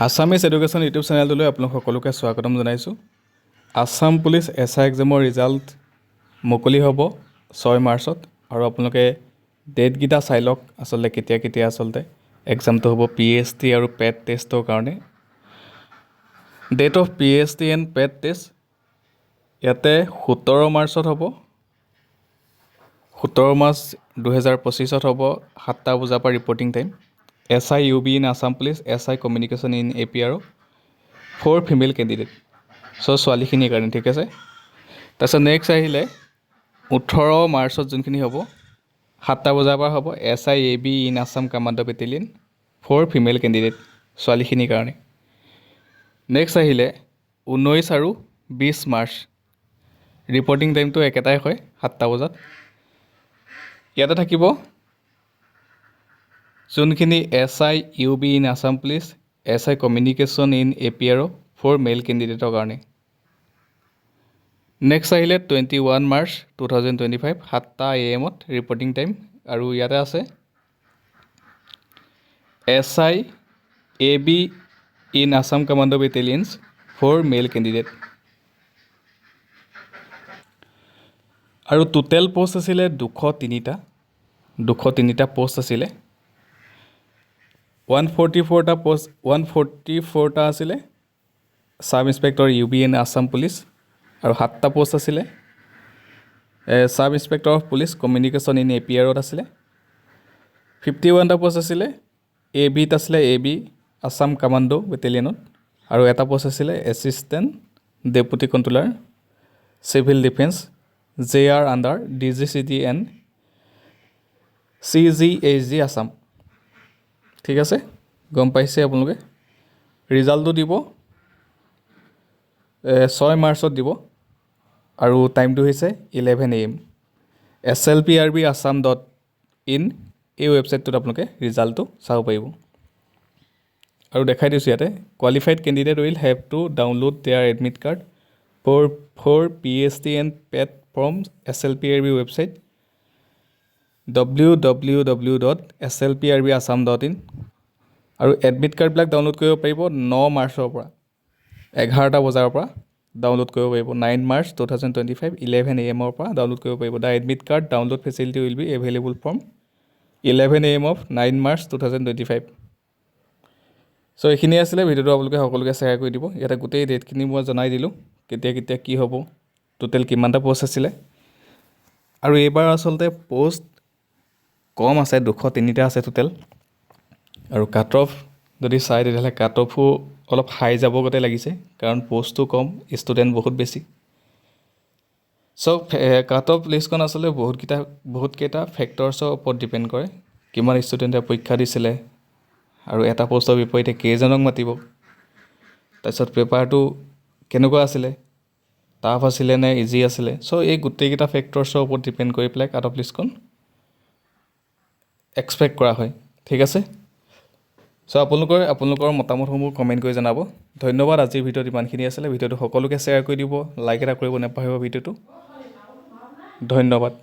Assamese education YouTube চেনেলটোলৈ আপোনালোক সকলোকে স্বাগতম জনাইছোঁ। আছাম পুলিচ এছআই এক্সামৰ ৰিজাল্ট মুকলি হ'ব 6 মাৰ্চত আৰু আপোনালোকে ডেটকেইটা চাই লওক আচলতে কেতিয়া আচলতে এক্সামটো হ'ব PST আৰু পেট টেষ্টৰ কাৰণে। Date of PST and PET test ইয়াতে 17 মাৰ্চত হ'ব। 17 মাৰ্চ 2025 হ'ব 7টা বজাৰ পৰা reporting time. SI UB in Assam police, SI communication in APR 4 female candidate. ছোৱালীখিনিৰ কাৰণে ঠিক আছে। তাৰপিছত নেক্সট আহিলে 18 মাৰ্চত যোনখিনি হ'ব 7টা বজাৰ পৰা হ'ব SI AB in Assam commando battalion 4 female candidate ছোৱালীখিনিৰ কাৰণে। নেক্সট আহিলে 19 আৰু 20 মাৰ্চ ৰিপৰ্টিং টাইমটো একেটাই হয় 7টা বজাত। ইয়াতে থাকিব যোনখিনি SI UB in Assam police, SI communication in APR 4 male কেণ্ডিডেটৰ কাৰণে। নেক্সট আহিলে 21 মাৰ্চ 2025 7টা AM ৰিপৰ্টিং টাইম আৰু ইয়াতে আছে SI AB in Assam commando battalions 4 male candidate. আৰু টোটেল পোষ্ট আছিলে 203টা পোষ্ট আছিলে। 144টা আছিলে sub inspector UB in Assam police আৰু 7টা পোষ্ট আছিলে sub inspector of police communication in APRত আছিলে। 51টা পোষ্ট আছিলে ABত আছিলে, AB আছাম কামাণ্ডো বেটেলিয়নত, আৰু এটা পোষ্ট আছিলে assistant deputy controller civil defence JR under DGCT and CGHG Assam. ঠিক আছে, গম পাইছে আপোনালোকে। ৰিজাল্টটো দিব 6 মাৰ্চত দিব আৰু টাইমটো হৈছে 11 AM। slprbassam.in এই ৱেবছাইটটোত আপোনালোকে ৰিজাল্টটো চাব পাৰিব। আৰু দেখাই দিছোঁ ইয়াতে qualified candidate will have to download their admit card for PST and PET from slprb website www.slprbassam.in। আৰু এডমিট কাৰ্ডবিলাক ডাউনলোড কৰিব পাৰিব 9 মাৰ্চৰ পৰা 11টা বজাৰ পৰা ডাউনলোড কৰিব পাৰিব। 9 মাৰ্চ 2025 11 AM পৰা ডাউনলোড কৰিব পাৰিব। The admit card download facility will be available from 11 AM of 9 March 2025। এইখিনি আছিলে ভিডিঅ'টো আপোনালোকে সকলোকে শ্বেয়াৰ কৰি দিব। ইয়াতে গোটেই ডেটখিনি মই জনাই দিলোঁ কেতিয়া কি হ'ব, টোটেল কিমানটা পোষ্ট আছিলে। আৰু এইবাৰ আচলতে পোষ্ট কম আছে, 203টা আছে টোটেল। আৰু কাট অফ যদি চাই তেতিয়াহ'লে কাট অফো অলপ হাই যাব গতে লাগিছে, কাৰণ পোষ্টটো কম, ষ্টুডেণ্ট বহুত বেছি। কাট অফ লিষ্টখন আচলতে বহুতকেইটা ফেক্টৰ্ছৰ ওপৰত ডিপেণ্ড কৰে। কিমান ষ্টুডেণ্টে পৰীক্ষা দিছিলে আৰু এটা পোষ্টৰ বিপৰীতে কেইজনক মাতিব, তাৰপিছত পেপাৰটো কেনেকুৱা আছিলে, টাফ আছিলে নে ইজি আছিলে। এই গোটেইকেইটা ফেক্টৰ্ছৰ ওপৰত ডিপেণ্ড কৰি পেলাই কাট অফ লিষ্টখন এক্সপেক্ট কৰা হয়। ঠিক আছে, আপোনালোকৰ মতামতসমূহ কমেণ্ট কৰি জনাব। ধন্যবাদ। আজিৰ ভিডিঅ'ত ইমানখিনি আছিলে। ভিডিঅ'টো সকলোকে শ্বেয়াৰ কৰি দিব, লাইক এটা কৰিব নাপাহৰিব ভিডিঅ'টো। ধন্যবাদ।